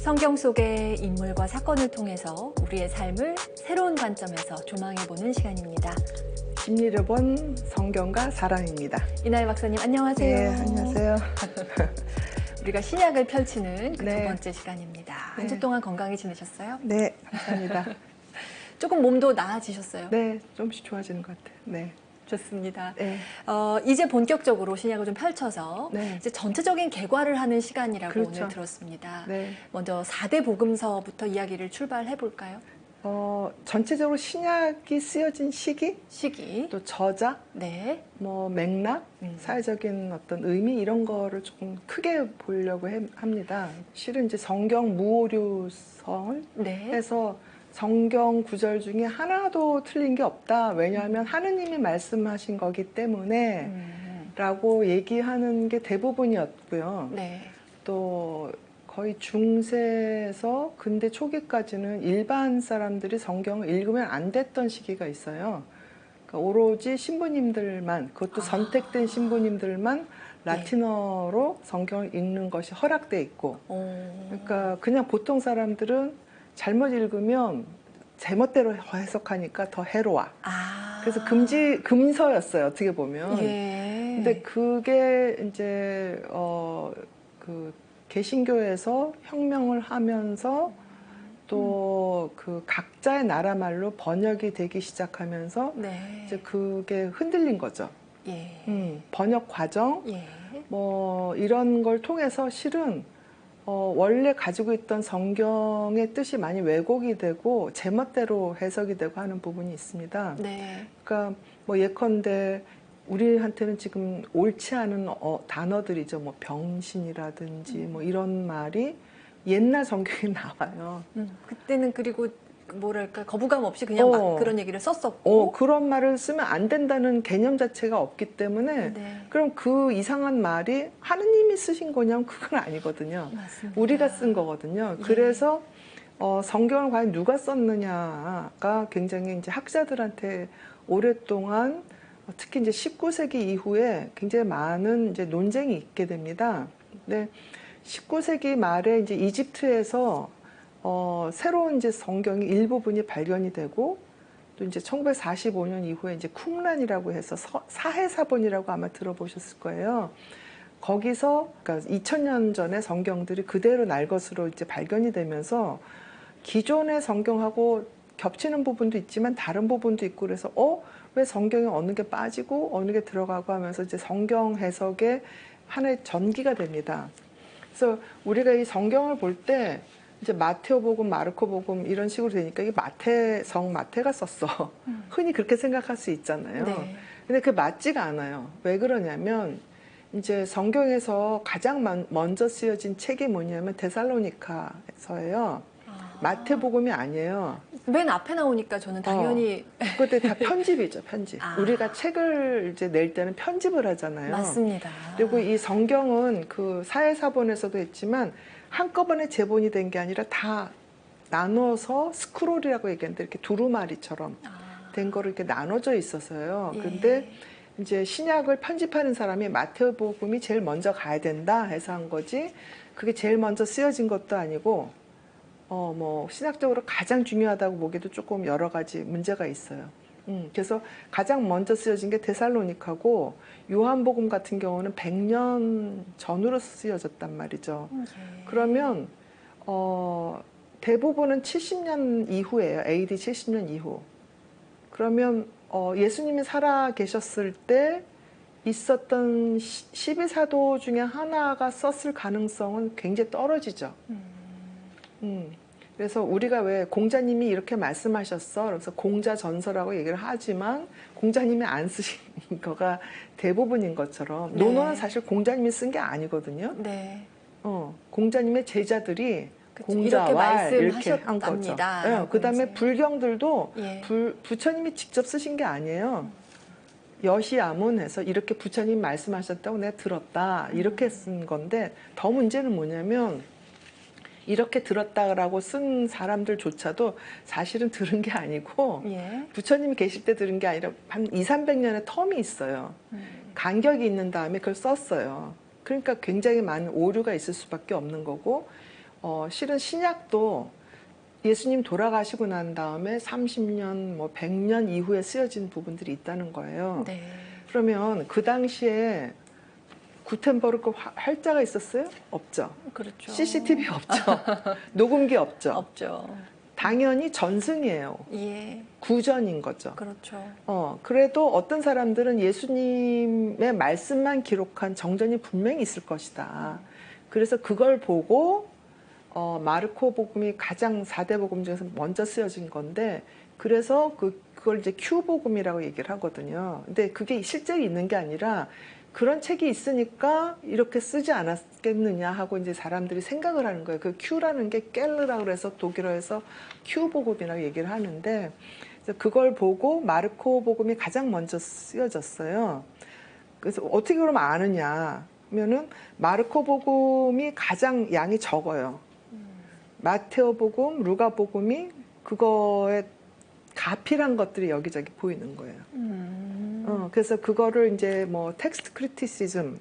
성경 속의 인물과 사건을 통해서 우리의 삶을 새로운 관점에서 조망해보는 시간입니다. 심리를 본 성경과 사람입니다. 이나희 박사님 안녕하세요. 네, 안녕하세요. 우리가 신약을 펼치는 그 네. 두 번째 시간입니다. 한 주 네. 동안 건강히 지내셨어요? 네, 감사합니다. 조금 몸도 나아지셨어요? 네, 조금씩 좋아지는 것 같아요. 네. 좋습니다. 네. 이제 본격적으로 신약을 좀 펼쳐서 네. 이제 전체적인 개괄을 하는 시간이라고 그렇죠. 오늘 들었습니다. 네. 먼저 4대 복음서부터 이야기를 출발해 볼까요? 전체적으로 신약이 쓰여진 시기, 시기. 또 저자, 네. 뭐 맥락, 사회적인 어떤 의미 이런 거를 조금 크게 보려고 합니다. 실은 이제 성경 무오류성을 네. 해서 성경 구절 중에 하나도 틀린 게 없다. 왜냐하면 하느님이 말씀하신 거기 때문에 라고 얘기하는 게 대부분이었고요. 네. 또 거의 중세에서 근대 초기까지는 일반 사람들이 성경을 읽으면 안 됐던 시기가 있어요. 그러니까 오로지 신부님들만, 그것도 선택된 신부님들만 라틴어로 성경을 읽는 것이 허락돼 있고, 그러니까 그냥 보통 사람들은 잘못 읽으면 제멋대로 해석하니까 더 해로워. 그래서 금서였어요, 어떻게 보면. 예. 근데 그게 이제 개신교에서 혁명을 하면서 또 그 각자의 나라 말로 번역이 되기 시작하면서 네. 이제 그게 흔들린 거죠. 예. 번역 과정 예. 뭐 이런 걸 통해서 실은 원래 가지고 있던 성경의 뜻이 많이 왜곡이 되고 제멋대로 해석이 되고 하는 부분이 있습니다. 네. 그러니까 뭐 예컨대 우리한테는 지금 옳지 않은 단어들이죠. 뭐 병신이라든지 뭐 이런 말이 옛날 성경에 나와요. 그때는 그리고 뭐랄까 거부감 없이 그냥 막 그런 얘기를 썼었고 그런 말을 쓰면 안 된다는 개념 자체가 없기 때문에 네. 그럼 그 이상한 말이 하느님이 쓰신 거냐면 그건 아니거든요. 맞습니다. 우리가 쓴 거거든요. 예. 그래서 성경을 과연 누가 썼느냐가 굉장히 이제 학자들한테 오랫동안 특히 이제 19세기 이후에 굉장히 많은 이제 논쟁이 있게 됩니다. 근데 19세기 말에 이제 이집트에서 새로운 이제 성경의 일부분이 발견이 되고 또 이제 1945년 이후에 이제 쿰란이라고 해서 사해사본이라고 아마 들어보셨을 거예요. 거기서 그러니까 2000년 전에 성경들이 그대로 날 것으로 이제 발견이 되면서 기존의 성경하고 겹치는 부분도 있지만 다른 부분도 있고 그래서 왜 성경에 어느 게 빠지고 어느 게 들어가고 하면서 이제 성경 해석의 하나의 전기가 됩니다. 그래서 우리가 이 성경을 볼 때 이제 마테오복음, 마르코복음 이런 식으로 되니까 이게 마태가 썼어. 흔히 그렇게 생각할 수 있잖아요. 네. 근데 그게 맞지가 않아요. 왜 그러냐면 이제 성경에서 가장 먼저 쓰여진 책이 뭐냐면 데살로니카서예요. 마태복음이 아니에요. 맨 앞에 나오니까 저는 당연히 그때 다 편집이죠, 편집. 우리가 책을 이제 낼 때는 편집을 하잖아요. 맞습니다. 그리고 이 성경은 그 사해사본에서도 했지만 한꺼번에 제본이 된 게 아니라 다 나눠서 스크롤이라고 얘기하는데 이렇게 두루마리처럼 된 거를 이렇게 나눠져 있어서요. 예. 근데 이제 신약을 편집하는 사람이 마태복음이 제일 먼저 가야 된다 해서 한 거지. 그게 제일 먼저 쓰여진 것도 아니고 뭐 신학적으로 가장 중요하다고 보기에도 조금 여러 가지 문제가 있어요. 그래서 가장 먼저 쓰여진 게 데살로니카고 요한복음 같은 경우는 100년 전으로 쓰여졌단 말이죠. 그러면 대부분은 70년 이후예요. AD 70년 이후. 그러면 예수님이 살아 계셨을 때 있었던 12사도 중에 하나가 썼을 가능성은 굉장히 떨어지죠. 그래서 우리가 왜 공자님이 이렇게 말씀하셨어? 그래서 공자전서라고 얘기를 하지만 공자님이 안 쓰신 거가 대부분인 것처럼 네. 논어는 사실 공자님이 쓴 게 아니거든요. 네. 공자님의 제자들이 그쵸. 공자왈 이렇게 이렇게 한 거죠. 네, 그다음에 불경들도 예. 부처님이 직접 쓰신 게 아니에요. 여시아문해서 이렇게 부처님 말씀하셨다고 내가 들었다 이렇게 쓴 건데 더 문제는 뭐냐면 이렇게 들었다라고 쓴 사람들조차도 사실은 들은 게 아니고 예. 부처님이 계실 때 들은 게 아니라 한 200~300년의 텀이 있어요. 간격이 있는 다음에 그걸 썼어요. 그러니까 굉장히 많은 오류가 있을 수밖에 없는 거고 실은 신약도 예수님 돌아가시고 난 다음에 30년, 뭐 100년 이후에 쓰여진 부분들이 있다는 거예요. 네. 그러면 그 당시에 구텐버그 활자가 있었어요? 없죠. 그렇죠. CCTV 없죠. 녹음기 없죠. 없죠. 당연히 전승이에요. 예. 구전인 거죠. 그렇죠. 그래도 어떤 사람들은 예수님의 말씀만 기록한 정전이 분명히 있을 것이다. 그래서 그걸 보고 마르코 복음이 가장 4대 복음 중에서 먼저 쓰여진 건데, 그래서 그걸 이제 Q 복음이라고 얘기를 하거든요. 근데 그게 실제로 있는 게 아니라 그런 책이 있으니까 이렇게 쓰지 않았겠느냐 하고 이제 사람들이 생각을 하는 거예요. 그 Q라는 게 깰르라고 그래서 독일어에서 Q 복음이라고 얘기를 하는데, 그래서 그걸 보고 마르코 복음이 가장 먼저 쓰여졌어요. 그래서 어떻게 그러면 아느냐 하면은 마르코 복음이 가장 양이 적어요. 마테오 복음, 루가 복음이 그거에 가필한 것들이 여기저기 보이는 거예요. 그래서 그거를 이제 뭐 텍스트 크리티시즘,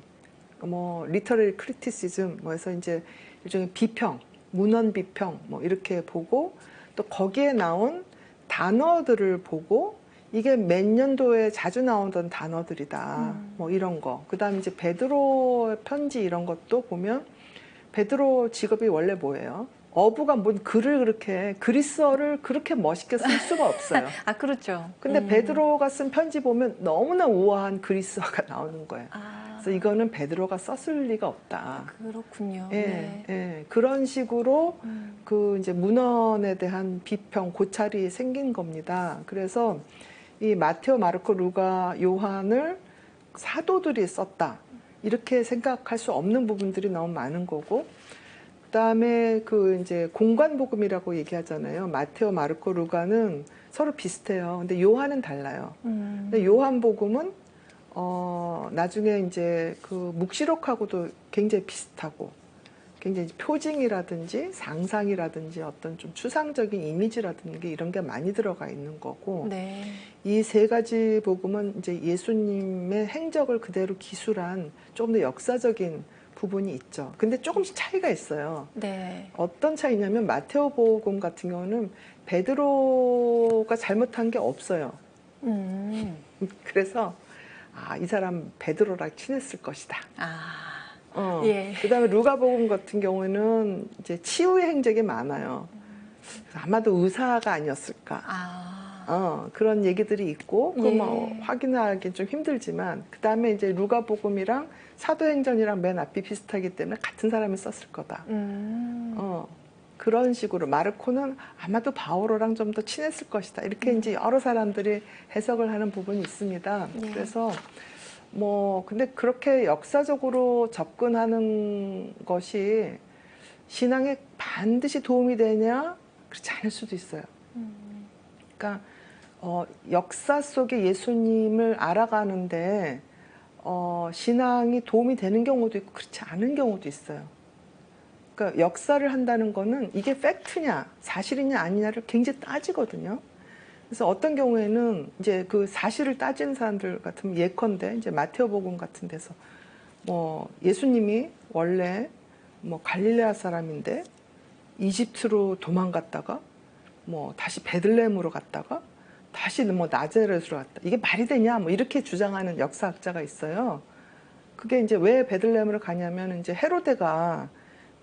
뭐 리터러리 크리티시즘, 뭐 해서 이제 일종의 비평, 문헌 비평, 뭐 이렇게 보고, 또 거기에 나온 단어들을 보고 이게 몇 년도에 자주 나오던 단어들이다, 뭐 이런 거. 그다음에 이제 베드로 편지 이런 것도 보면 베드로 직업이 원래 뭐예요? 어부가 뭔 글을 그렇게, 그리스어를 그렇게 멋있게 쓸 수가 없어요. 아, 그렇죠. 근데 베드로가 쓴 편지 보면 너무나 우아한 그리스어가 나오는 거예요. 아, 그래서 이거는 베드로가 썼을 리가 없다. 그렇군요. 예, 네. 예. 그런 식으로 그 이제 문헌에 대한 비평, 고찰이 생긴 겁니다. 그래서 이 마테오, 마르코, 루가, 요한을 사도들이 썼다, 이렇게 생각할 수 없는 부분들이 너무 많은 거고, 그다음에 그 이제 공간 복음이라고 얘기하잖아요. 마테오, 마르코, 루가는 서로 비슷해요. 근데 요한은 달라요. 근데 요한 복음은 나중에 이제 그 묵시록하고도 굉장히 비슷하고, 굉장히 표징이라든지 상상이라든지 어떤 좀 추상적인 이미지라든지 이런 게 많이 들어가 있는 거고, 네. 이 세 가지 복음은 이제 예수님의 행적을 그대로 기술한 조금 더 역사적인 부분이 있죠. 근데 조금씩 차이가 있어요. 네. 어떤 차이냐면 마테오 복음 같은 경우는 베드로가 잘못한 게 없어요. 그래서 이 사람 베드로랑 친했을 것이다. 예. 그다음에 루가 복음 같은 경우에는 이제 치유의 행적이 많아요. 아마도 의사가 아니었을까. 그런 얘기들이 있고, 그 뭐 예. 확인하기 좀 힘들지만, 그 다음에 이제 루가복음이랑 사도행전이랑 맨 앞이 비슷하기 때문에 같은 사람이 썼을 거다. 그런 식으로 마르코는 아마도 바오로랑 좀 더 친했을 것이다. 이렇게 이제 여러 사람들이 해석을 하는 부분이 있습니다. 예. 그래서 뭐 근데 그렇게 역사적으로 접근하는 것이 신앙에 반드시 도움이 되냐? 그렇지 않을 수도 있어요. 그러니까 역사 속에 예수님을 알아가는데 신앙이 도움이 되는 경우도 있고 그렇지 않은 경우도 있어요. 그러니까 역사를 한다는 거는 이게 팩트냐 사실이냐 아니냐를 굉장히 따지거든요. 그래서 어떤 경우에는 이제 그 사실을 따지는 사람들 같으면 예컨대 이제 마테오복음 같은 데서 뭐 예수님이 원래 뭐 갈릴레아 사람인데 이집트로 도망갔다가 뭐 다시 베들레헴으로 갔다가 다시 뭐 나자렛으로 갔다. 이게 말이 되냐? 뭐 이렇게 주장하는 역사학자가 있어요. 그게 이제 왜 베들레헴으로 가냐면 이제 헤로데가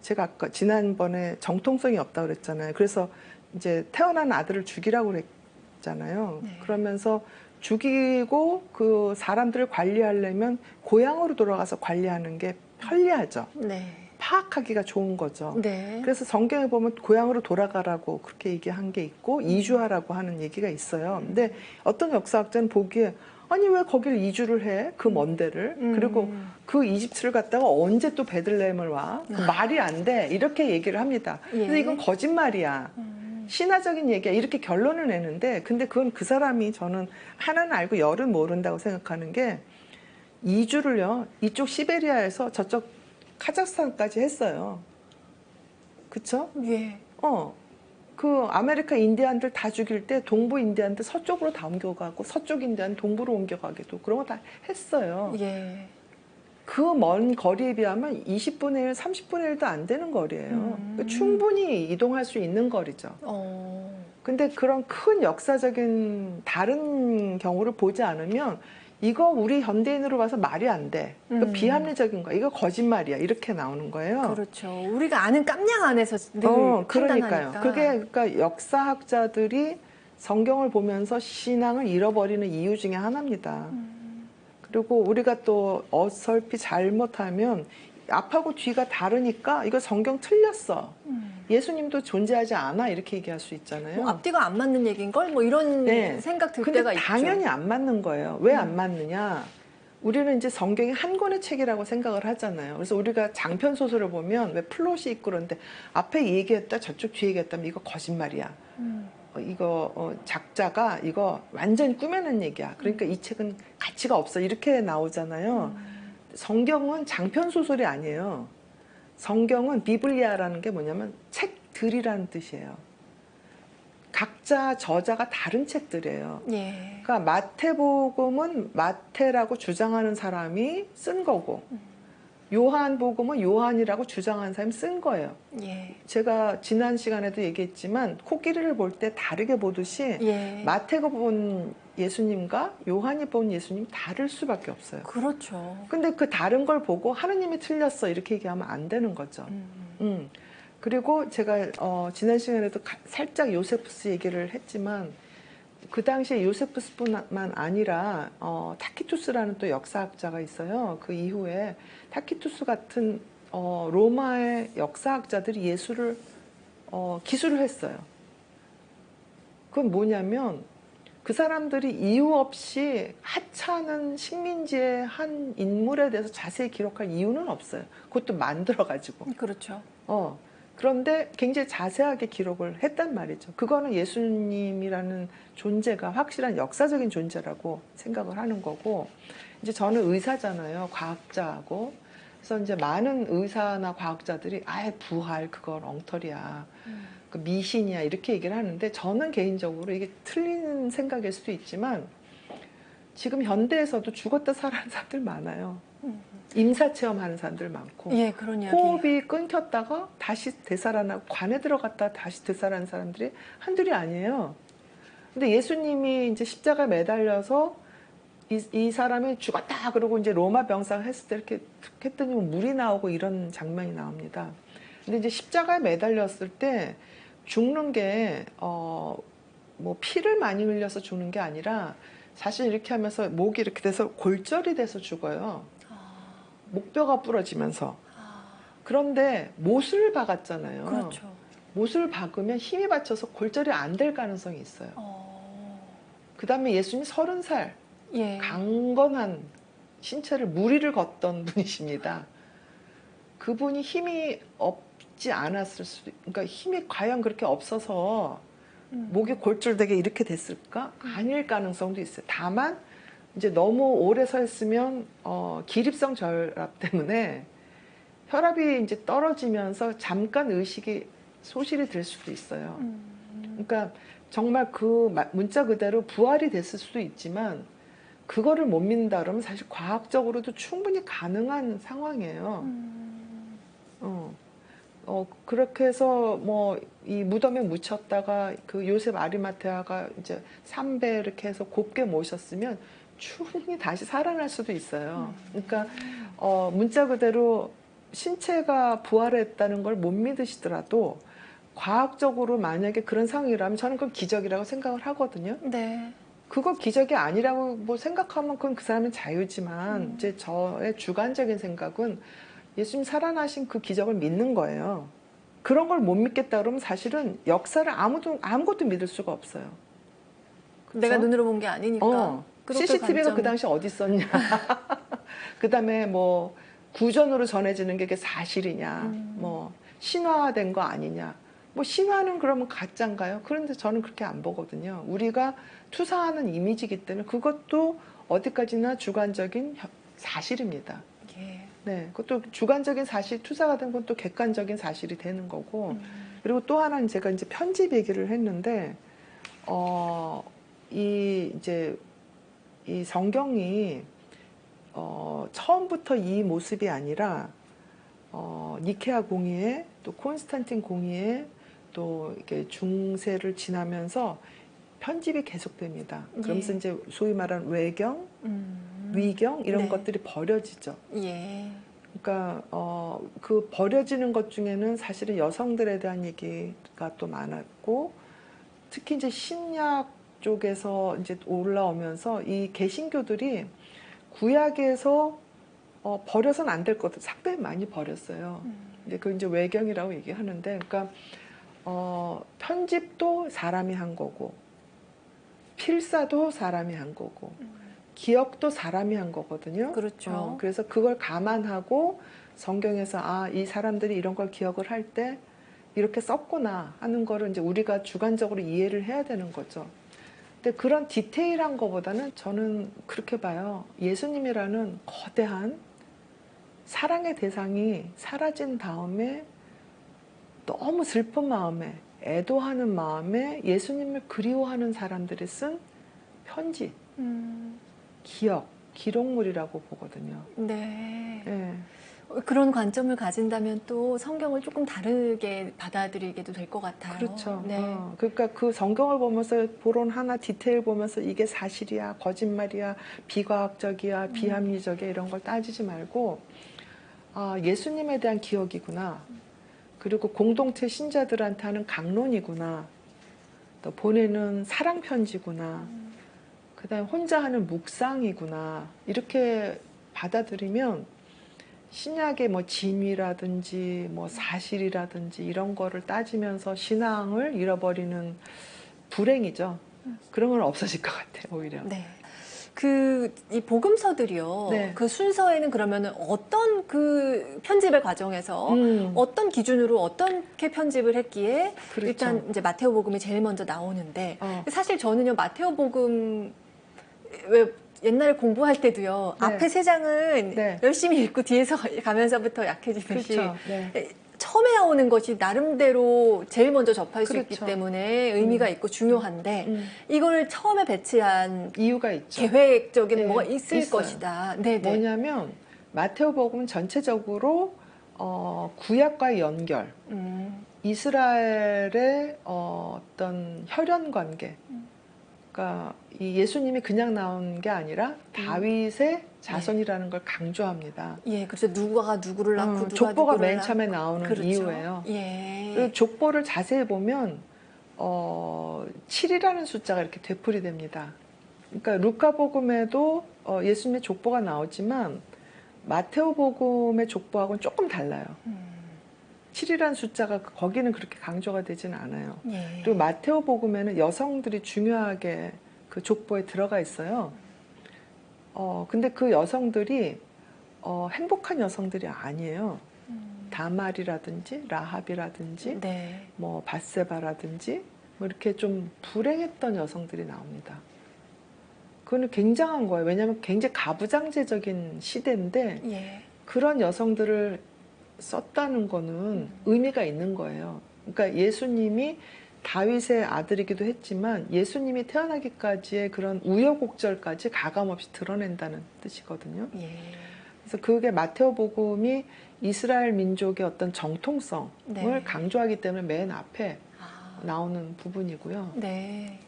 제가 아까 지난번에 정통성이 없다고 그랬잖아요. 그래서 이제 태어난 아들을 죽이라고 그랬잖아요. 네. 그러면서 죽이고 그 사람들을 관리하려면 고향으로 돌아가서 관리하는 게 편리하죠. 네. 파악하기가 좋은 거죠. 네. 그래서 성경에 보면 고향으로 돌아가라고 그렇게 얘기한 게 있고 이주하라고 하는 얘기가 있어요. 근데 어떤 역사학자는 보기에 아니 왜 거길 이주를 해? 그 먼 데를. 그리고 그 이집트를 갔다가 언제 또 베들레헴을 와? 그 말이 안 돼. 이렇게 얘기를 합니다. 근데 예. 이건 거짓말이야. 신화적인 얘기야. 이렇게 결론을 내는데 근데 그건 그 사람이 저는 하나는 알고 열은 모른다고 생각하는 게 이주를요. 이쪽 시베리아에서 저쪽 카자흐스탄까지 했어요. 그쵸? 예. 그 아메리카 인디안들 다 죽일 때 동부 인디안들 서쪽으로 다 옮겨가고 서쪽 인디안 동부로 옮겨가기도 그런 거 다 했어요. 예. 그 먼 거리에 비하면 20분의 1, 30분의 1도 안 되는 거리예요. 그러니까 충분히 이동할 수 있는 거리죠. 근데 그런 큰 역사적인 다른 경우를 보지 않으면 이거 우리 현대인으로 봐서 말이 안 돼. 이거 비합리적인 거야. 이거 거짓말이야. 이렇게 나오는 거예요. 그렇죠. 우리가 아는 깜냥 안에서 늘 그러니까요. 판단하니까. 그게 그러니까 역사학자들이 성경을 보면서 신앙을 잃어버리는 이유 중에 하나입니다. 그리고 우리가 또 어설피 잘못하면 앞하고 뒤가 다르니까 이거 성경 틀렸어. 예수님도 존재하지 않아 이렇게 얘기할 수 있잖아요. 뭐 앞뒤가 안 맞는 얘기인 걸 뭐 이런 네. 생각 들 근데 때가 있죠. 당연히 안 맞는 거예요. 왜 안 맞느냐? 우리는 이제 성경이 한 권의 책이라고 생각을 하잖아요. 그래서 우리가 장편 소설을 보면 왜 플롯이 있고 그런데 앞에 얘기했다 저쪽 뒤에 얘기했다면 이거 거짓말이야. 이거 작자가 이거 완전히 꾸며낸 얘기야. 그러니까 이 책은 가치가 없어. 이렇게 나오잖아요. 성경은 장편 소설이 아니에요. 성경은 비블리아라는 게 뭐냐면 책들이라는 뜻이에요. 각자 저자가 다른 책들이에요. 예. 그러니까 마태복음은 마태라고 주장하는 사람이 쓴 거고 요한복음은 요한이라고 주장하는 사람이 쓴 거예요. 예. 제가 지난 시간에도 얘기했지만 코끼리를 볼 때 다르게 보듯이 예. 마태가 본 예수님과 요한이 본 예수님이 다를 수밖에 없어요. 그렇죠. 근데 그 다른 걸 보고 하느님이 틀렸어 이렇게 얘기하면 안 되는 거죠. 그리고 제가 지난 시간에도 살짝 요세푸스 얘기를 했지만 그 당시에 요세푸스뿐만 아니라 타키투스라는 또 역사학자가 있어요. 그 이후에 타키투스 같은 로마의 역사학자들이 예수를 기술을 했어요. 그건 뭐냐면 그 사람들이 이유 없이 하찮은 식민지의 한 인물에 대해서 자세히 기록할 이유는 없어요. 그것도 만들어가지고. 그렇죠. 그런데 굉장히 자세하게 기록을 했단 말이죠. 그거는 예수님이라는 존재가 확실한 역사적인 존재라고 생각을 하는 거고, 이제 저는 의사잖아요. 과학자하고. 그래서 이제 많은 의사나 과학자들이 아예 부활 그건 엉터리야. 그 미신이야 이렇게 얘기를 하는데 저는 개인적으로 이게 틀린 생각일 수도 있지만 지금 현대에서도 죽었다 살아난 사람들 많아요. 임사 체험하는 사람들 많고 예, 그런 이야기. 호흡이 끊겼다가 다시 되살아나고 관에 들어갔다가 다시 되살아난 사람들이 한둘이 아니에요. 근데 예수님이 이제 십자가에 매달려서 이 사람이 죽었다 그러고 이제 로마 병사가 했을 때 이렇게 툭 했더니 물이 나오고 이런 장면이 나옵니다. 근데 이제 십자가에 매달렸을 때 죽는 게 뭐 피를 많이 흘려서 죽는 게 아니라 사실 이렇게 하면서 목이 이렇게 돼서 골절이 돼서 죽어요. 목뼈가 부러지면서. 그런데 못을 박았잖아요. 그렇죠. 못을 박으면 힘이 받쳐서 골절이 안 될 가능성이 있어요. 그 다음에 예수님이 30살 예. 강건한 신체를 무리를 걷던 분이십니다. 그분이 힘이 없지 않았을 수도, 그러니까 힘이 과연 그렇게 없어서 목이 골절되게 이렇게 됐을까? 아닐 가능성도 있어요. 다만 이제 너무 오래 서 있으면 기립성 저혈압 때문에 혈압이 이제 떨어지면서 잠깐 의식이 소실이 될 수도 있어요. 그러니까 정말 그 문자 그대로 부활이 됐을 수도 있지만 그거를 못 믿는다 그러면 사실 과학적으로도 충분히 가능한 상황이에요. 그렇게 해서 뭐 이 무덤에 묻혔다가 그 요셉 아리마테아가 이제 3배 이렇게 해서 곱게 모셨으면 충분히 다시 살아날 수도 있어요. 그러니까 문자 그대로 신체가 부활했다는 걸 못 믿으시더라도 과학적으로 만약에 그런 상황이라면 저는 그건 기적이라고 생각을 하거든요. 네. 그거 기적이 아니라고 뭐 생각하면 그건 그 사람의 자유지만 이제 저의 주관적인 생각은 예수님 살아나신 그 기적을 믿는 거예요. 그런 걸 못 믿겠다 그러면 사실은 역사를 아무것도 믿을 수가 없어요. 그쵸? 내가 눈으로 본 게 아니니까. 그렇게 CCTV가 그 관점- 당시 어디 있었냐. 그다음에 뭐 구전으로 전해지는 게 사실이냐. 뭐 신화된 거 아니냐. 뭐 신화는 그러면 가짜인가요? 그런데 저는 그렇게 안 보거든요. 우리가 투사하는 이미지이기 때문에 그것도 어디까지나 주관적인 사실입니다. 예. 네, 그것도 주관적인 사실, 투사가 된 건 또 객관적인 사실이 되는 거고. 그리고 또 하나는 제가 이제 편집 얘기를 했는데, 이제 이 성경이 처음부터 이 모습이 아니라 니케아 공의회 또 콘스탄틴 공의회 또 이렇게 중세를 지나면서 편집이 계속됩니다. 그러면서 예. 이제 소위 말하는 외경, 위경 이런 네. 것들이 버려지죠. 예. 그러니까 그 버려지는 것 중에는 사실은 여성들에 대한 얘기가 또 많았고 특히 이제 신약 쪽에서 이제 올라오면서 이 개신교들이 구약에서 버려서는 안 될 것들 상당히 많이 버렸어요. 이제 그 이제 외경이라고 얘기하는데, 그러니까 편집도 사람이 한 거고, 필사도 사람이 한 거고, 기억도 사람이 한 거거든요. 그렇죠. 그래서 그걸 감안하고 성경에서 이 사람들이 이런 걸 기억을 할 때 이렇게 썼구나 하는 거를 이제 우리가 주관적으로 이해를 해야 되는 거죠. 근데 그런 디테일한 거보다는 저는 그렇게 봐요. 예수님이라는 거대한 사랑의 대상이 사라진 다음에 너무 슬픈 마음에 애도하는 마음에 예수님을 그리워하는 사람들이 쓴 편지, 기록물이라고 보거든요. 네. 예. 그런 관점을 가진다면 또 성경을 조금 다르게 받아들이게도 될 것 같아요. 그렇죠. 네. 그러니까 그 성경을 보면서 보론 하나 디테일 보면서 이게 사실이야, 거짓말이야, 비과학적이야, 비합리적이야 이런 걸 따지지 말고 예수님에 대한 기억이구나. 그리고 공동체 신자들한테 하는 강론이구나. 또 보내는 사랑 편지구나. 그다음에 혼자 하는 묵상이구나. 이렇게 받아들이면 신약의 뭐 진위라든지 뭐 사실이라든지 이런 거를 따지면서 신앙을 잃어버리는 불행이죠. 그런 건 없어질 것 같아요, 오히려. 네. 이 복음서들이요. 네. 그 순서에는 그러면은 어떤 그 편집의 과정에서 어떤 기준으로 어떻게 편집을 했기에 그렇죠. 일단 이제 마테오복음이 제일 먼저 나오는데 사실 저는요 마테오복음 왜 옛날에 공부할 때도요 네. 앞에 세 장은 네. 열심히 읽고 뒤에서 가면서부터 약해지듯이 그렇죠. 네. 처음에 나오는 것이 나름대로 제일 먼저 접할 수 있기 그렇죠. 때문에 의미가 있고 중요한데 이걸 처음에 배치한 이유가 있죠. 계획적인 네, 뭐가 있을 있어요. 것이다. 네네. 뭐냐면 마테오복음은 전체적으로 구약과의 연결, 이스라엘의 어떤 혈연 관계, 그러니까 이 예수님이 그냥 나온 게 아니라 다윗의 자손이라는 걸 강조합니다. 예, 그래서 누가 누구를 낳고 누가 족보가 누구를 맨 처음에 낳고. 나오는 그렇죠. 이유예요. 예. 그리고 족보를 자세히 보면 7이라는 숫자가 이렇게 되풀이됩니다. 그러니까 루카복음에도 예수님의 족보가 나오지만 마테오복음의 족보하고는 조금 달라요. 7이라는 숫자가 거기는 그렇게 강조가 되지는 않아요. 예. 그리고 마테오복음에는 여성들이 중요하게 그 족보에 들어가 있어요. 근데 그 여성들이 행복한 여성들이 아니에요. 다말이라든지 라합이라든지 네. 뭐 밧세바라든지 뭐 이렇게 좀 불행했던 여성들이 나옵니다. 그거는 굉장한 거예요. 왜냐하면 굉장히 가부장제적인 시대인데 예. 그런 여성들을 썼다는 거는 의미가 있는 거예요. 그러니까 예수님이 다윗의 아들이기도 했지만 예수님이 태어나기까지의 그런 우여곡절까지 가감없이 드러낸다는 뜻이거든요. 예. 그래서 그게 마테오복음이 이스라엘 민족의 어떤 정통성을 네. 강조하기 때문에 맨 앞에 나오는 부분이고요. 네.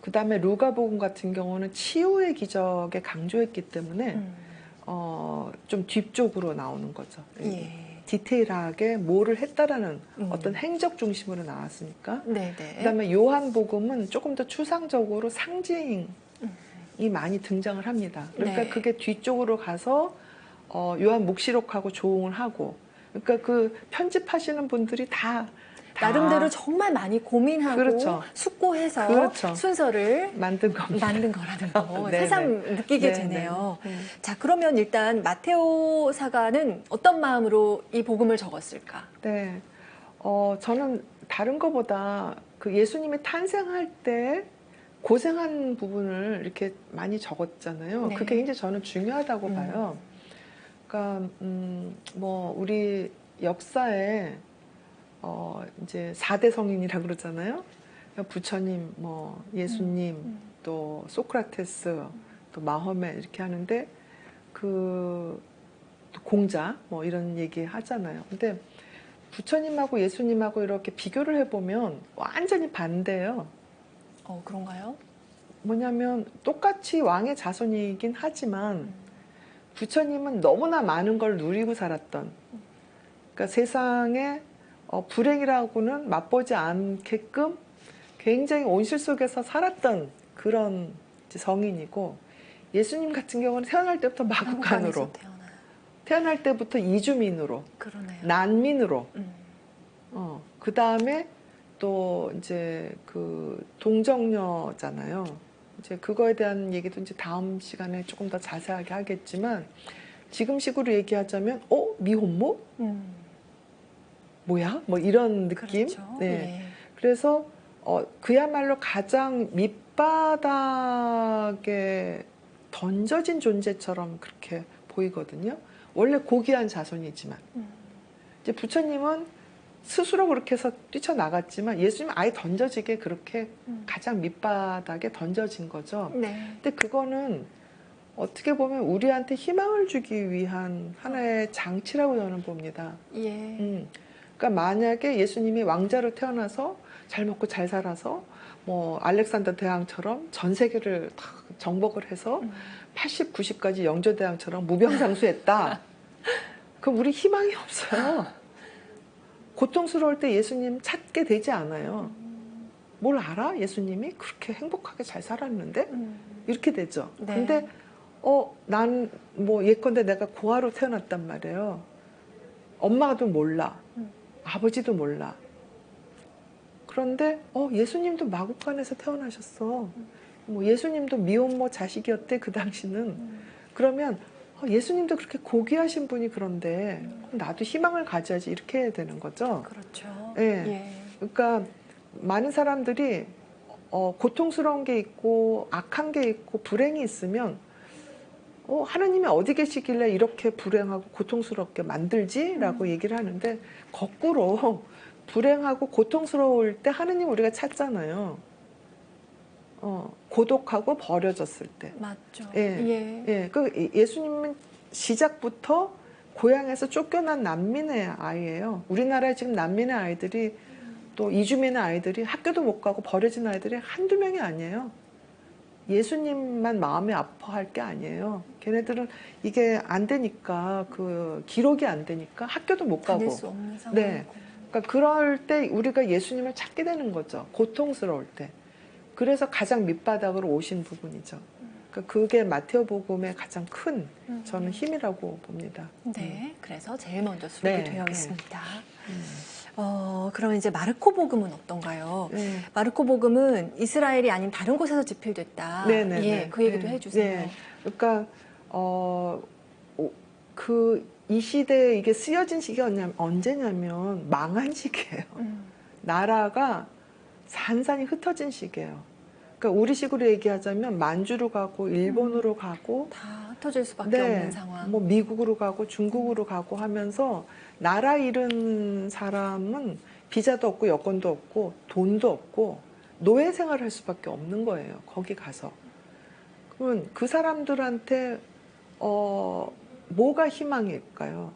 그 다음에 루가복음 같은 경우는 치유의 기적에 강조했기 때문에 좀 뒤쪽으로 나오는 거죠. 예. 디테일하게 뭐를 했다라는 어떤 행적 중심으로 나왔으니까. 네네. 그 다음에 요한복음은 조금 더 추상적으로 상징이 많이 등장을 합니다. 그러니까 네. 그게 뒤쪽으로 가서 요한 묵시록하고 조응을 하고, 그러니까 그 편집하시는 분들이 다 나름대로 정말 많이 고민하고 그렇죠. 숙고해서 그렇죠. 순서를 만든 겁니다. 만든 거라는 거 네네. 새삼 느끼게 네네. 되네요. 네. 자, 그러면 일단 마테오 사가는 어떤 마음으로 이 복음을 적었을까? 네, 저는 다른 것보다 그 예수님이 탄생할 때 고생한 부분을 이렇게 많이 적었잖아요. 네. 그게 굉장히 저는 중요하다고 봐요. 그러니까 뭐 우리 역사에 이제 4대 성인이라고 그러잖아요. 예수님, 또 소크라테스, 또 마호멧 이렇게 하는데 그 공자 뭐 이런 얘기 하잖아요. 근데 부처님하고 예수님하고 이렇게 비교를 해보면 완전히 반대예요. 그런가요? 뭐냐면 똑같이 왕의 자손이긴 하지만 부처님은 너무나 많은 걸 누리고 살았던, 그러니까 세상에 불행이라고는 맛보지 않게끔 굉장히 온실 속에서 살았던 그런 이제 성인이고, 예수님 같은 경우는 태어날 때부터 마국간으로, 태어날 때부터 이주민으로, 그러네요. 난민으로, 그 다음에 또 이제 그 동정녀잖아요. 이제 그거에 대한 얘기도 이제 다음 시간에 조금 더 자세하게 하겠지만, 지금식으로 얘기하자면 미혼모? 뭐야? 뭐 이런 느낌? 그렇죠. 네. 예. 그래서 그야말로 가장 밑바닥에 던져진 존재처럼 그렇게 보이거든요. 원래 고귀한 자손이지만 이제 부처님은 스스로 그렇게 해서 뛰쳐나갔지만 예수님은 아예 던져지게 그렇게 가장 밑바닥에 던져진 거죠. 네. 근데 그거는 어떻게 보면 우리한테 희망을 주기 위한 하나의 장치라고 저는 봅니다. 예. 그러니까 만약에 예수님이 왕자로 태어나서 잘 먹고 잘 살아서 뭐 알렉산더 대왕처럼 전 세계를 다 정복을 해서 80, 90까지 영조대왕처럼 무병장수했다. 그럼 우리 희망이 없어요. 고통스러울 때 예수님 찾게 되지 않아요. 뭘 알아? 예수님이 그렇게 행복하게 잘 살았는데? 이렇게 되죠. 네. 근데 난 뭐 예컨대 내가 고아로 태어났단 말이에요. 엄마도 몰라. 아버지도 몰라. 그런데 예수님도 마국간에서 태어나셨어. 뭐 예수님도 미혼모 자식이었대 그 당시는. 그러면 예수님도 그렇게 고귀하신 분이 그런데 그럼 나도 희망을 가져야지 이렇게 해야 되는 거죠. 그렇죠. 예. 예. 그러니까 많은 사람들이 고통스러운 게 있고 악한 게 있고 불행이 있으면 하나님이 어디 계시길래 이렇게 불행하고 고통스럽게 만들지라고 얘기를 하는데, 거꾸로 불행하고 고통스러울 때 하느님 우리가 찾잖아요. 고독하고 버려졌을 때. 맞죠. 예. 예. 그 예수님은 시작부터 고향에서 쫓겨난 난민의 아이예요. 우리나라에 지금 난민의 아이들이 또 이주민의 아이들이 학교도 못 가고 버려진 아이들이 한두 명이 아니에요. 예수님만 마음이 아파할 게 아니에요. 걔네들은 이게 안 되니까, 그 기록이 안 되니까 학교도 못 가고. 다닐 수 없는 상황이고. 네. 그러니까 그럴 때 우리가 예수님을 찾게 되는 거죠. 고통스러울 때. 그래서 가장 밑바닥으로 오신 부분이죠. 그러니까 그게 마테오복음의 가장 큰 저는 힘이라고 봅니다. 네. 그래서 제일 먼저 수록이 네. 되어 있습니다. 그럼 이제 마르코 복음은 어떤가요? 네. 마르코 복음은 이스라엘이 아닌 다른 곳에서 집필됐다. 네네네. 예, 그 얘기도 해주세요. 네. 그러니까 이 시대에 이게 쓰여진 시기가 언제냐면 망한 시기예요. 나라가 산산이 흩어진 시기예요. 그러니까 우리식으로 얘기하자면 만주로 가고 일본으로 가고 다 흩어질 수밖에 네, 없는 상황. 뭐 미국으로 가고 중국으로 가고 하면서 나라 잃은 사람은 비자도 없고 여권도 없고 돈도 없고 노예 생활을 할 수밖에 없는 거예요. 거기 가서. 그러면 그 사람들한테 뭐가 희망일까요?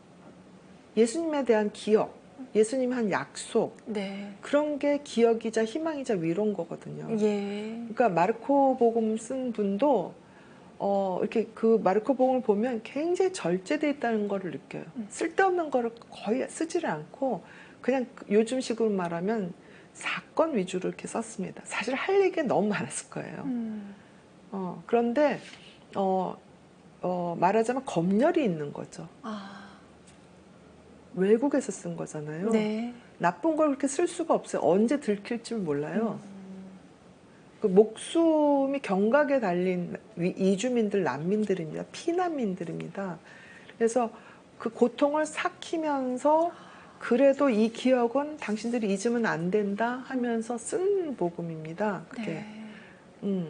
예수님에 대한 기억, 예수님 한 약속, 네. 그런 게 기억이자 희망이자 위로인 거거든요. 예. 그러니까 마르코 복음 쓴 분도 이렇게 그 마르코 복음을 보면 굉장히 절제돼 있다는 거를 느껴요. 쓸데없는 거를 거의 쓰지를 않고 그냥 요즘식으로 말하면 사건 위주로 이렇게 썼습니다. 사실 할 얘기가 너무 많았을 거예요. 그런데 말하자면 검열이 있는 거죠. 외국에서 쓴 거잖아요. 네. 나쁜 걸 그렇게 쓸 수가 없어요. 언제 들킬지 몰라요. 그 목숨이 경각에 달린 이주민들, 난민들입니다. 피난민들입니다. 그래서 그 고통을 삭히면서 그래도 이 기억은 당신들이 잊으면 안 된다 하면서 쓴 복음입니다. 그게. 네.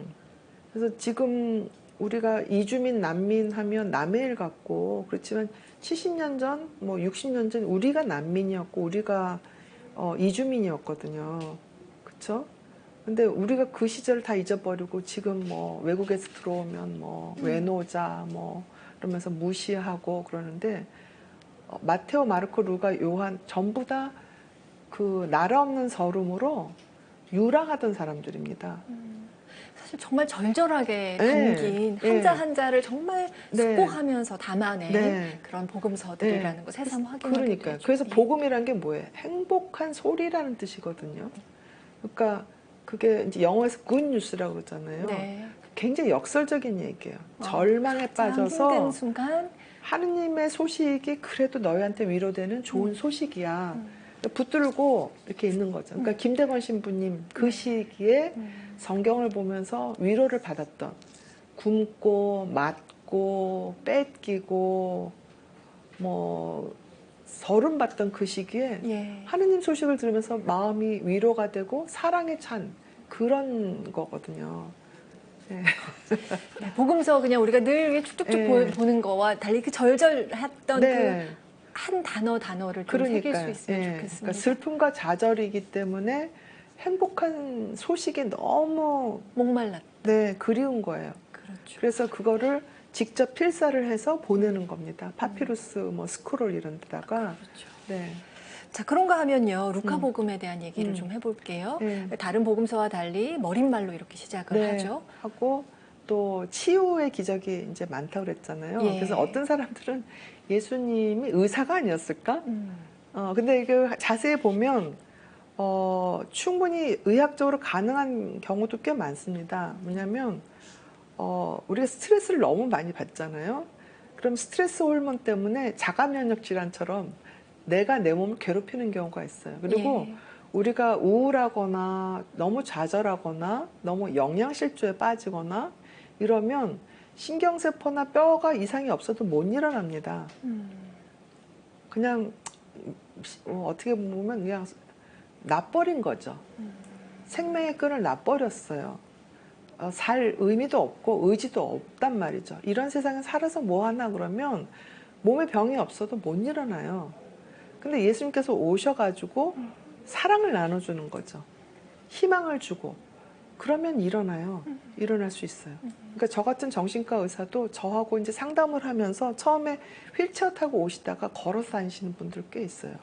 그래서 지금 우리가 이주민, 난민 하면 남의 일 같고, 그렇지만 70년 전, 뭐 60년 전 우리가 난민이었고 우리가 이주민이었거든요. 그렇죠? 근데 우리가 그 시절을 다 잊어버리고 지금 뭐 외국에서 들어오면 뭐 외노자 뭐 이러면서 무시하고 그러는데 마테오, 마르코, 루가, 요한 전부 다 그 나라 없는 서름으로 유랑하던 사람들입니다. 사실 정말 절절하게 네, 담긴 네. 한자 한자를 정말 네. 숙고하면서 담아낸 네. 그런 복음서들이라는 거 새삼 확인하게 그러니까요. 되죠. 그래서 예. 복음이란 게 뭐예요? 행복한 소리라는 뜻이거든요. 그러니까 그게 이제 영어에서 good news라고 그러잖아요. 네. 굉장히 역설적인 얘기예요. 절망에 가장 빠져서 힘든 순간 하느님의 소식이 그래도 너희한테 위로되는 좋은 소식이야. 붙들고 이렇게 있는 거죠. 그러니까 김대건 신부님 그 시기에 성경을 보면서 위로를 받았던, 굶고 맞고 뺏기고 뭐 서름 받던 그 시기에 예. 하느님 소식을 들으면서 마음이 위로가 되고 사랑에 찬 그런 거거든요. 네. 네, 복음서 그냥 우리가 늘 이렇게 쭉쭉쭉 네. 보는 거와 달리 그 절절했던 네. 그 한 단어를 좀 새길 수 있으면 예. 좋겠습니다. 그러니까 슬픔과 좌절이기 때문에 행복한 소식이 너무 목말랐. 네, 그리운 거예요. 그렇죠. 그래서 그거를 직접 필사를 해서 보내는 겁니다. 파피루스 뭐 스크롤 이런 데다가. 그렇죠. 네. 자, 그런가 하면요. 루카복음에 대한 얘기를 좀 해볼게요. 네. 다른 복음서와 달리 머릿말로 이렇게 시작을 네. 하죠. 하고 또 치유의 기적이 이제 많다고 그랬잖아요. 예. 그래서 어떤 사람들은 예수님이 의사가 아니었을까? 근데 이거 자세히 보면 충분히 의학적으로 가능한 경우도 꽤 많습니다. 왜냐하면 우리가 스트레스를 너무 많이 받잖아요. 그럼 스트레스 호르몬 때문에 자가 면역 질환처럼 내가 내 몸을 괴롭히는 경우가 있어요. 그리고 예. 우리가 우울하거나 너무 좌절하거나 너무 영양실조에 빠지거나 이러면 신경세포나 뼈가 이상이 없어도 못 일어납니다. 그냥 어떻게 보면 그냥 놔버린 거죠. 생명의 끈을 놔버렸어요. 살 의미도 없고 의지도 없단 말이죠. 이런 세상에 살아서 뭐 하나 그러면 몸에 병이 없어도 못 일어나요. 근데 예수님께서 오셔가지고 사랑을 나눠주는 거죠. 희망을 주고 그러면 일어나요. 일어날 수 있어요. 그러니까 저 같은 정신과 의사도 저하고 이제 상담을 하면서 처음에 휠체어 타고 오시다가 걸어서 다니시는 분들 꽤 있어요.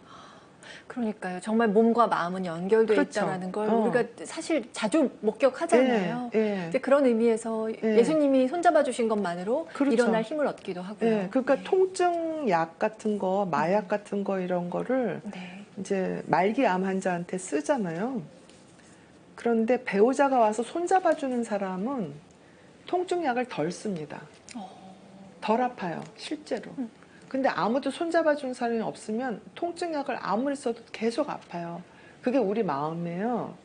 그러니까요. 정말 몸과 마음은 연결되어 그렇죠. 있다는 걸 우리가 사실 자주 목격하잖아요. 예, 예. 근데 그런 의미에서 예. 예수님이 손잡아 주신 것만으로 그렇죠. 일어날 힘을 얻기도 하고요. 예, 그러니까 네. 통증 약 같은 거, 마약 같은 거 이런 거를 네. 이제 말기 암 환자한테 쓰잖아요. 그런데 배우자가 와서 손잡아주는 사람은 통증 약을 덜 씁니다. 덜 아파요, 실제로. 근데 아무도 손잡아주는 사람이 없으면 통증 약을 아무리 써도 계속 아파요. 그게 우리 마음이에요.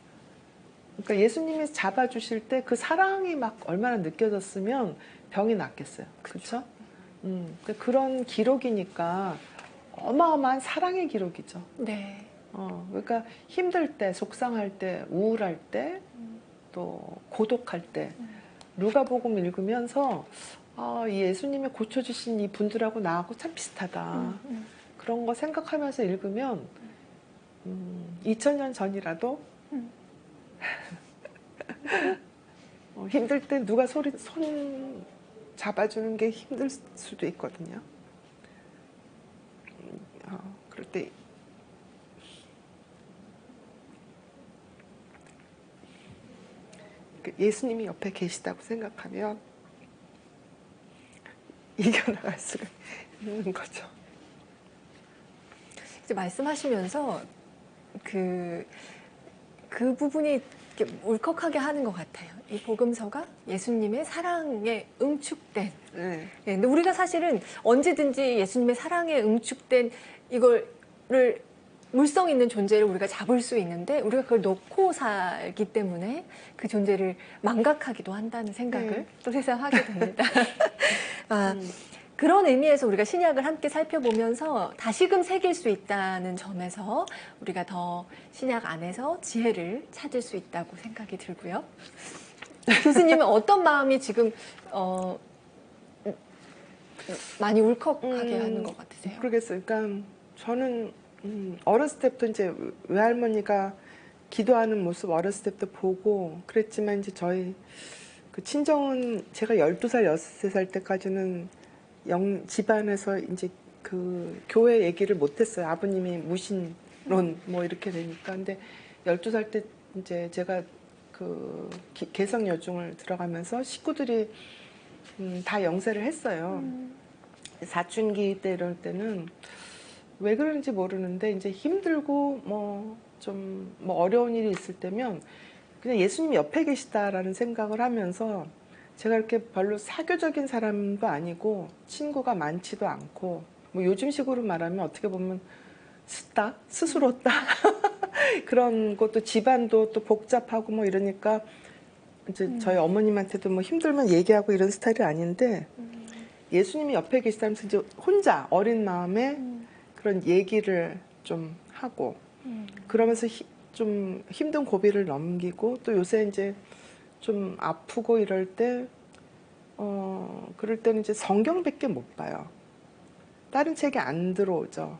그러니까 예수님이 잡아주실 때 그 사랑이 막 얼마나 느껴졌으면 병이 낫겠어요. 그렇죠? 그런 기록이니까 어마어마한 사랑의 기록이죠. 네. 그러니까 힘들 때, 속상할 때, 우울할 때, 또 고독할 때 누가복음 읽으면서 이 예수님이 고쳐주신 이 분들하고 나하고 참 비슷하다. 그런 거 생각하면서 읽으면 2000년 전이라도 힘들 때 누가 손 잡아주는 게 힘들 수도 있거든요. 그럴 때 예수님이 옆에 계시다고 생각하면 이겨나갈 수가 있는 거죠. 이제 말씀하시면서 그 부분이 이렇게 울컥하게 하는 것 같아요. 이 복음서가 예수님의 사랑에 응축된. 네. 예, 근데 우리가 사실은 언제든지 예수님의 사랑에 응축된 이거를 물성 있는 존재를 우리가 잡을 수 있는데 우리가 그걸 놓고 살기 때문에 그 존재를 망각하기도 한다는 생각을 또 새삼 하게 됩니다. 그런 의미에서 우리가 신약을 함께 살펴보면서 다시금 새길 수 있다는 점에서 우리가 더 신약 안에서 지혜를 찾을 수 있다고 생각이 들고요. 교수님은 어떤 마음이 지금 많이 울컥하게 하는 것 같으세요? 모르겠어요. 그러니까 저는 어렸을 때부터 이제 외할머니가 기도하는 모습 어렸을 때부터 보고 그랬지만 이제 저희 그 친정은 제가 12살, 13살 때까지는 집안에서 이제 그 교회 얘기를 못 했어요. 아버님이 무신론 뭐 이렇게 되니까. 근데 12살 때 이제 제가 그 개성여중을 들어가면서 식구들이 다 영세를 했어요. 사춘기 때 이럴 때는 왜 그런지 모르는데 이제 힘들고 뭐 좀 뭐 어려운 일이 있을 때면 그냥 예수님 옆에 계시다라는 생각을 하면서 제가 이렇게 별로 사교적인 사람도 아니고 친구가 많지도 않고 뭐 요즘식으로 말하면 어떻게 보면 스스로다 그런 것도 집안도 또 복잡하고 뭐 이러니까 이제 저희 어머님한테도 뭐 힘들면 얘기하고 이런 스타일이 아닌데 예수님이 옆에 계시다면서 이제 혼자 어린 마음에 그런 얘기를 좀 하고 그러면서 좀 힘든 고비를 넘기고 또 요새 이제 좀 아프고 이럴 때 그럴 때는 이제 성경밖에 못 봐요. 다른 책이 안 들어오죠.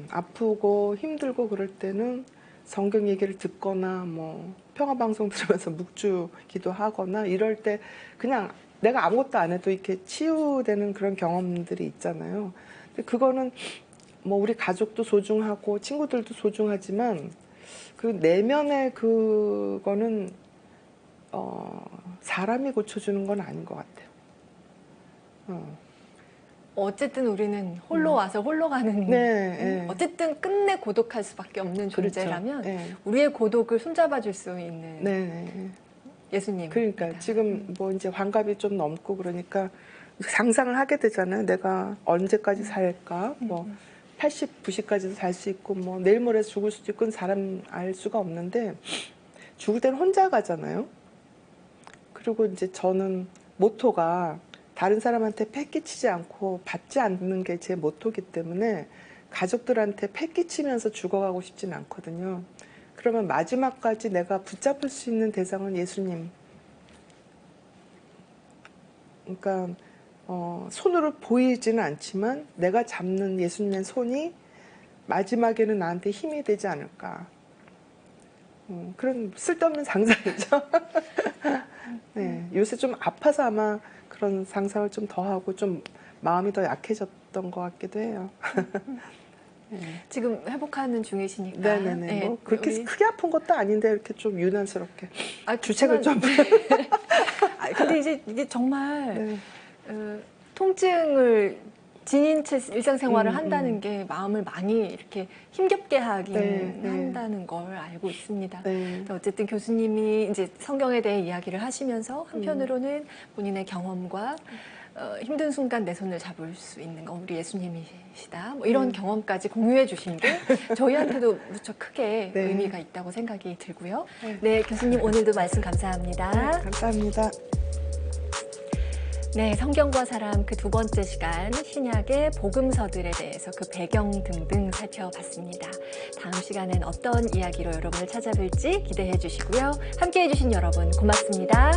아프고 힘들고 그럴 때는 성경 얘기를 듣거나 뭐 평화방송 들으면서 묵주 기도하거나 이럴 때 그냥 내가 아무것도 안 해도 이렇게 치유되는 그런 경험들이 있잖아요. 근데 그거는 뭐 우리 가족도 소중하고 친구들도 소중하지만 그 내면의 그거는 사람이 고쳐주는 건 아닌 것 같아요. 어쨌든 우리는 홀로 와서 홀로 가는 네, 네. 어쨌든 끝내 고독할 수밖에 없는 그렇죠. 존재라면 네. 우리의 고독을 손잡아 줄 수 있는 네. 예수님. 그러니까 지금 뭐 이제 환갑이 좀 넘고 그러니까 상상을 하게 되잖아요. 내가 언제까지 살까? 뭐 80, 90까지도 살 수 있고 뭐 내일 모레 죽을 수도 있고 사람 알 수가 없는데 죽을 때는 혼자 가잖아요. 그리고 이제 저는 모토가 다른 사람한테 패 끼치지 않고 받지 않는 게 제 모토기 때문에 가족들한테 패 끼치면서 죽어가고 싶진 않거든요. 그러면 마지막까지 내가 붙잡을 수 있는 대상은 예수님. 그러니까 손으로 보이지는 않지만 내가 잡는 예수님의 손이 마지막에는 나한테 힘이 되지 않을까. 그런 쓸데없는 상상이죠. 네, 요새 좀 아파서 아마 그런 상상을 좀 더 하고 좀 마음이 더 약해졌던 것 같기도 해요. 네. 지금 회복하는 중이시니까. 네네네. 네, 뭐 그렇게 우리... 크게 아픈 것도 아닌데 이렇게 좀 유난스럽게 그치만... 주책을 좀. 근데 이제 정말 네. 통증을 지닌 채 일상생활을 한다는 게 마음을 많이 이렇게 힘겹게 하긴 한다는 걸 알고 있습니다. 네. 어쨌든 교수님이 이제 성경에 대해 이야기를 하시면서 한편으로는 본인의 경험과 힘든 순간 내 손을 잡을 수 있는 건 우리 예수님이시다. 뭐 이런 경험까지 공유해 주신 게 저희한테도 무척 크게 의미가 있다고 생각이 들고요. 네, 교수님 오늘도 말씀 감사합니다. 네, 감사합니다. 네, 성경과 사람 그 두 번째 시간 신약의 복음서들에 대해서 그 배경 등등 살펴봤습니다. 다음 시간엔 어떤 이야기로 여러분을 찾아뵐지 기대해 주시고요. 함께해 주신 여러분 고맙습니다.